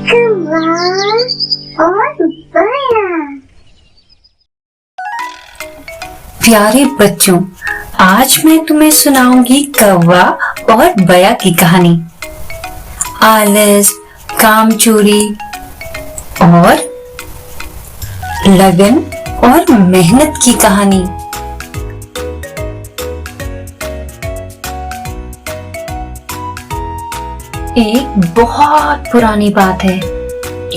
कौवा और बया। प्यारे बच्चों, आज मैं तुम्हें सुनाऊंगी कौवा और बया की कहानी। आलस, कामचोरी और लगन और मेहनत की कहानी। एक बहुत पुरानी बात है।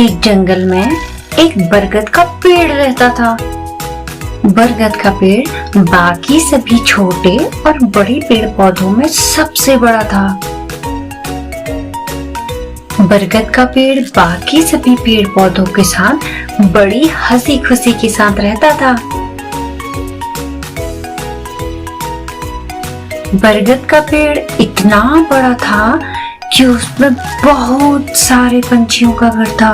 एक जंगल में एक बरगद का पेड़ रहता था। बरगद का पेड़ बाकी सभी छोटे और बड़े पेड़ पौधों में सबसे बड़ा था। बरगद का पेड़ बाकी सभी पेड़ पौधों के साथ बड़ी हंसी खुशी के साथ रहता था। बरगद का पेड़ इतना बड़ा था कि उसमें बहुत सारे पंछियों का घर था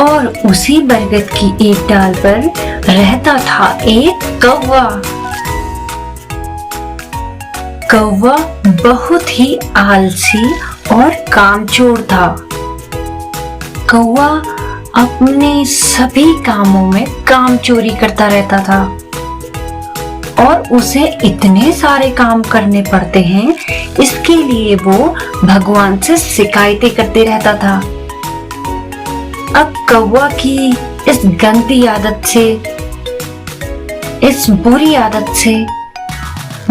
और उसी बरगद की एक डाल पर रहता था एक कौवा। कौवा बहुत ही आलसी और कामचोर था। कौवा अपने सभी कामों में कामचोरी करता रहता था और उसे इतने सारे काम करने पड़ते हैं, इसके लिए वो भगवान से शिकायतें करते रहता था। अब कौवा की इस गंदी आदत से, इस बुरी आदत से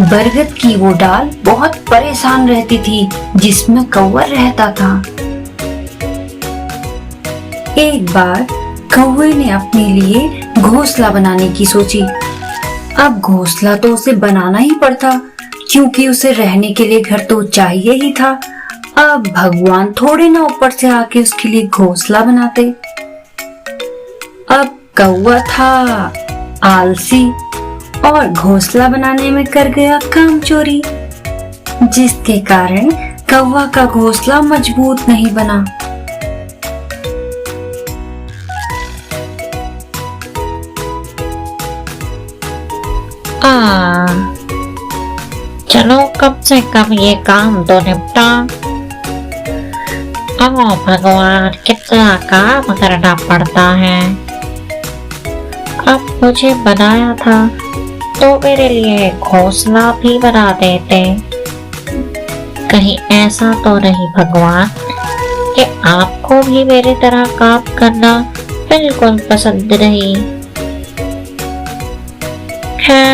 बरगद की वो डाल बहुत परेशान रहती थी जिसमें कौवा रहता था। एक बार कौवे ने अपने लिए घोंसला बनाने की सोची। अब घोंसला तो उसे बनाना ही पड़ता क्योंकि उसे रहने के लिए घर तो चाहिए ही था। अब भगवान थोड़े ना ऊपर से आके उसके लिए घोंसला बनाते। अब कौवा था आलसी और घोंसला बनाने में कर गया कामचोरी, जिसके कारण कौवा का घोंसला मजबूत नहीं बना। चलो कम से कम ये काम तो निपटा। ओ भगवान, कितना काम करना पड़ता है। अब मुझे बनाया था तो मेरे लिए घोंसला भी बना देते। कहीं ऐसा तो नहीं भगवान कि आपको भी मेरी तरह काम करना बिल्कुल पसंद नहीं है।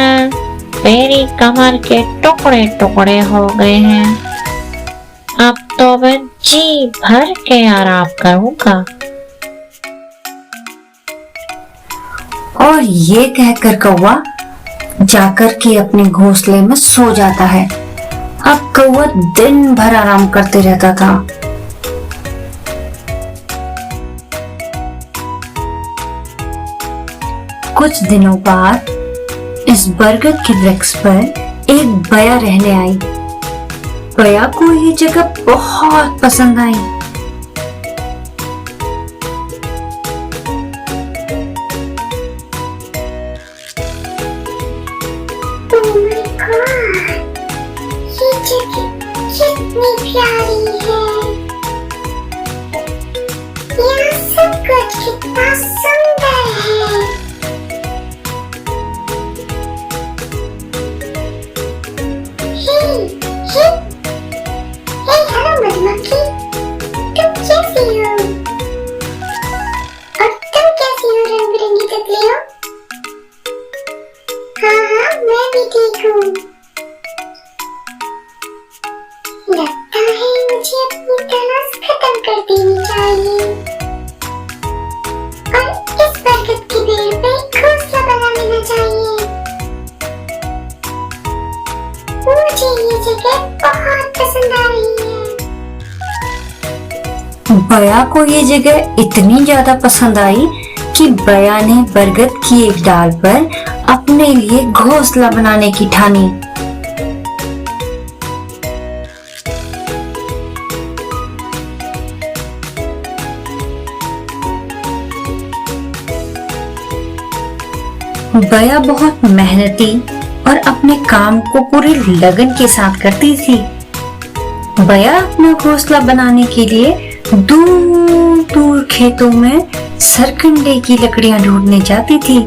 मेरी कमर के टुकड़े टुकड़े हो गए हैं। अब तो मैं जी भर के आराम करूंगा। और ये कहकर कौवा जाकर के अपने घोंसले में सो जाता है। अब कौवा दिन भर आराम करते रहता था। कुछ दिनों बाद इस बरगद के वृक्ष पर एक बया रहने आई। बया को ये जगह बहुत पसंद आई। ये जगह कितनी प्यारी है। यहाँ सब कुछ कितना सुंदर है। हेलो मधुमक्खी, तुम कैसी हो? और तुम कैसी हो रंग बिरंगी तितलियों? हाँ, मैं भी ठीक हूँ। लगता है मुझे अपनी तलाश खत्म कर देनी चाहिए और इस बरगद के पेड़ पे घोंसला बना लेना चाहिए। मुझे ये जगह बहुत पसंद आ रही है। बया को ये जगह इतनी ज्यादा पसंद आई कि बया ने बरगद की एक डाल पर अपने लिए घोंसला बनाने की ठानी। बया बहुत मेहनती और अपने काम को पूरी लगन के साथ करती थी। बया अपना घोंसला बनाने के लिए दूर दूर खेतों में सरकंडे की लकड़ियां ढूंढने जाती थी।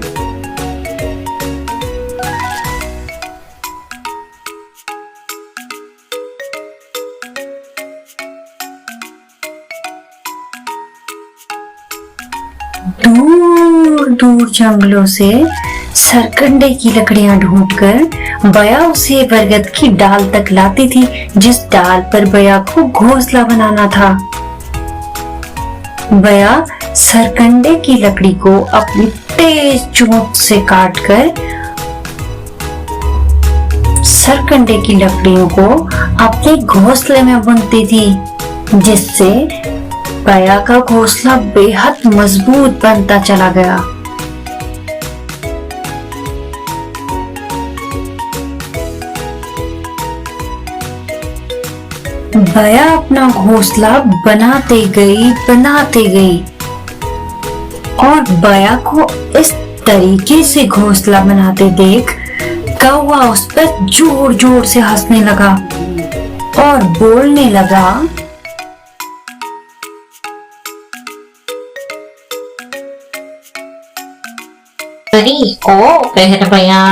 दूर दूर जंगलों से सरकंडे की लकड़ियां ढूंढकर बया उसे बरगद की डाल तक लाती थी, जिस डाल पर बया को घोंसला बनाना था। बया सरकंडे की लकड़ी को अपनी तेज चोंच से काटकर सरकंडे की लकड़ियों को अपने घोंसले में बुनती थी, जिससे बया का घोंसला बेहद मजबूत बनता चला गया। बया अपना घोंसला बनाते गई और बया को इस तरीके से घोंसला बनाते देख कौवा उस पर जोर जोर से हंसने लगा और बोलने लगा, को फिर बया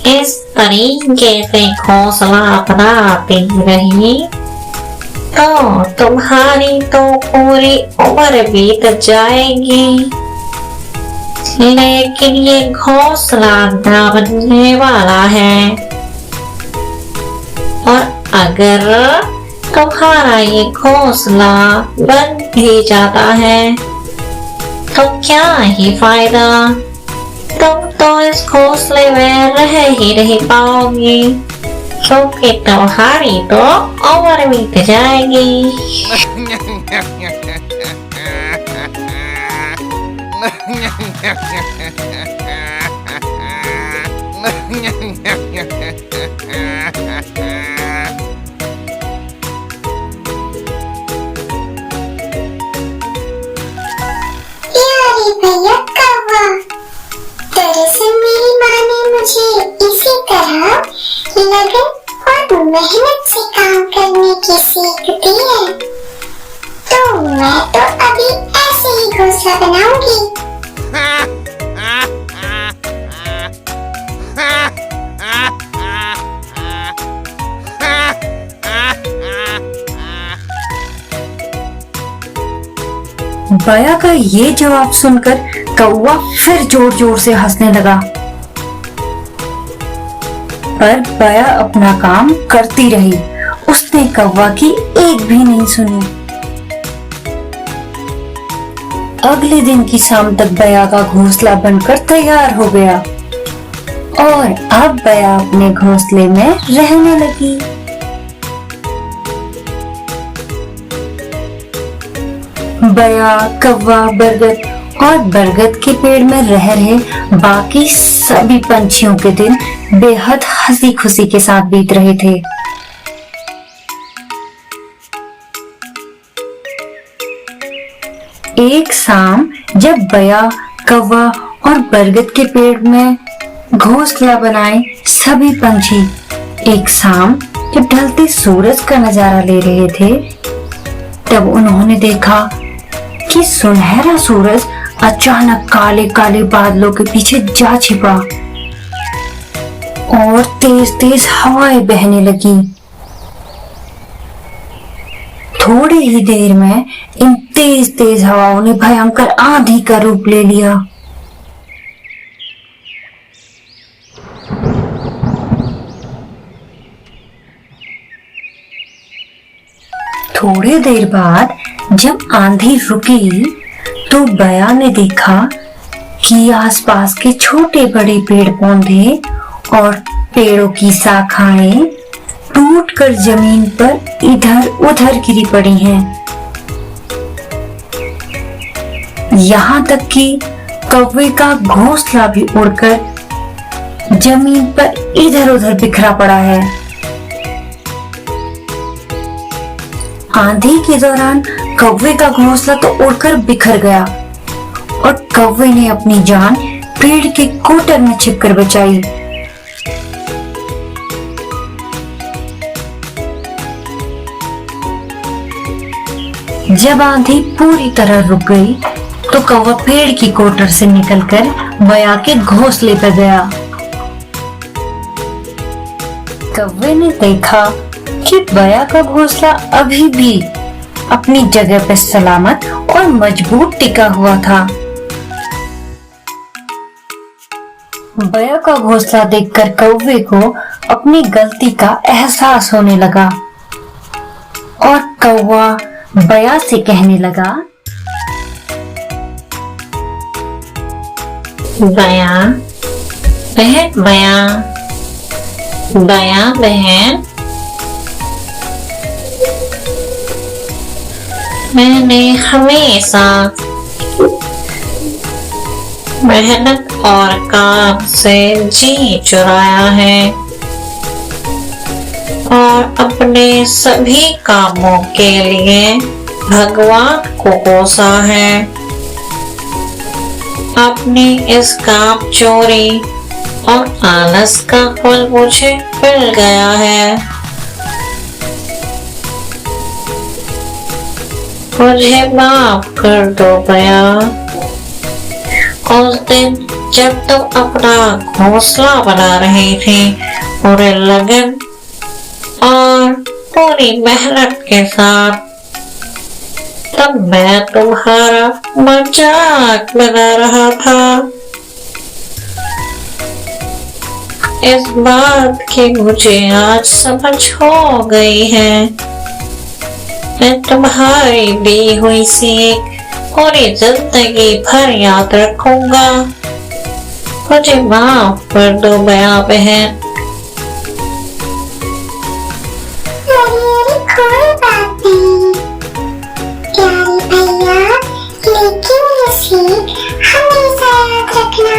इस तरीके से घोंसला बनाती रही तो तुम्हारी तो पूरी उम्र बीत जाएगी, लेकिन ये घोंसला ना बनने वाला है। और अगर तुम्हारा ये घोंसला बन भी जाता है तो क्या ही फायदा, तुम तो इस घोंसले में रह ही नहीं पाओगी, क्योंकि तुम्हारी तो उम्र बीत जाएगी। भैया कौवा, दरअसल मेरी माँ ने मुझे इसी तरह लगन और मेहनत से काम करने की सीख दी है, तो मैं तो अभी ऐसे ही घोंसला बनाऊंगी। बया का ये जवाब सुनकर कौवा फिर जोर जोर से हंसने लगा, पर बया अपना काम करती रही। उसने कौवा की एक भी नहीं सुनी। अगले दिन की शाम तक बया का घोंसला बनकर तैयार हो गया और अब बया अपने घोंसले में रहने लगी। बया, कौवा, बरगद और बरगद के पेड़ में रह रहे बाकी सभी पंछियों के दिन बेहद हंसी खुशी के साथ बीत रहे थे। एक शाम जब बया, कौवा और बरगद के पेड़ में घोंसला बनाए सभी पंछी एक शाम जब ढलते सूरज का नजारा ले रहे थे, तब उन्होंने देखा कि सुनहरा सूरज अचानक काले काले बादलों के पीछे जा छिपा और तेज तेज हवाएं बहने लगी। थोड़ी ही देर में इन तेज तेज हवाओं ने भयंकर आंधी का रूप ले लिया। थोड़ी देर बाद जब आंधी रुकी तो बया ने देखा कि आसपास के छोटे बड़े पेड़ पौधे और पेड़ों की शाखाएं टूटकर जमीन पर इधर उधर गिरी पड़ी हैं। यहाँ तक कि कौवे का घोंसला भी उड़कर जमीन पर इधर उधर बिखरा पड़ा है। आंधी के दौरान कौवे का घोंसला तो उड़कर बिखर गया और कौवे ने अपनी जान पेड़ के कोटर में छिपकर बचाई। जब आंधी पूरी तरह रुक गई तो कौवा पेड़ की कोटर से निकलकर बया के घोंसले पर गया। कौवे ने देखा कि बया का घोंसला अभी भी अपनी जगह पर सलामत और मजबूत टिका हुआ था। बया का घोंसला देखकर कौवे को अपनी गलती का एहसास होने लगा और कौवा बया से कहने लगा, बया बहन, बया बहन, मैंने हमेशा मेहनत और काम से जी चुराया है और अपने सभी कामों के लिए भगवान को कोसा है। अपनी इस काम चोरी और आलस का फल मुझे मिल गया है। मुझे माफ कर दो बया। उस दिन जब तुम अपना घोंसला बना रहे थे पूरे लगन और पूरी मेहनत के साथ, तब मैं तुम्हारा मजाक बना रहा था। इस बात की मुझे आज समझ हो गई है। मैं तुम्हारी दी हुई सीख पूरी जिंदगी भर याद रखूंगा। मुझे माफ कर दो बया बहन। अरे कोई बात नहीं प्यारे भैया, लेकिन ये सीख हमेशा याद रखना।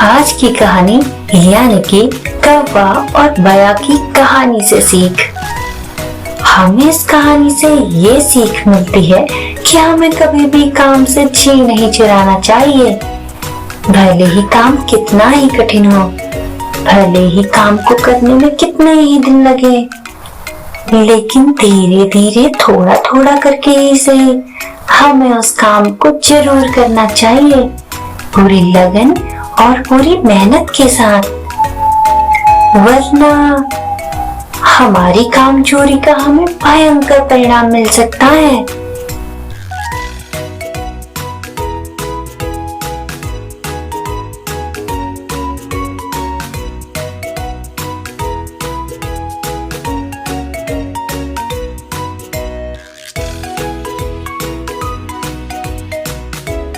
आज की कहानी यानी कि कौवा और बया की कहानी से सीख। हमें इस कहानी से ये सीख मिलती है कि हमें कभी भी काम से जी नहीं चुराना चाहिए। भले ही काम कितना ही कठिन हो, भले ही काम को करने में कितने ही दिन लगे, लेकिन धीरे धीरे थोड़ा थोड़ा करके ही सही हमें उस काम को जरूर करना चाहिए, पूरी लगन और पूरी मेहनत के साथ। वरना हमारी काम चोरी का हमें भयंकर परिणाम मिल सकता है।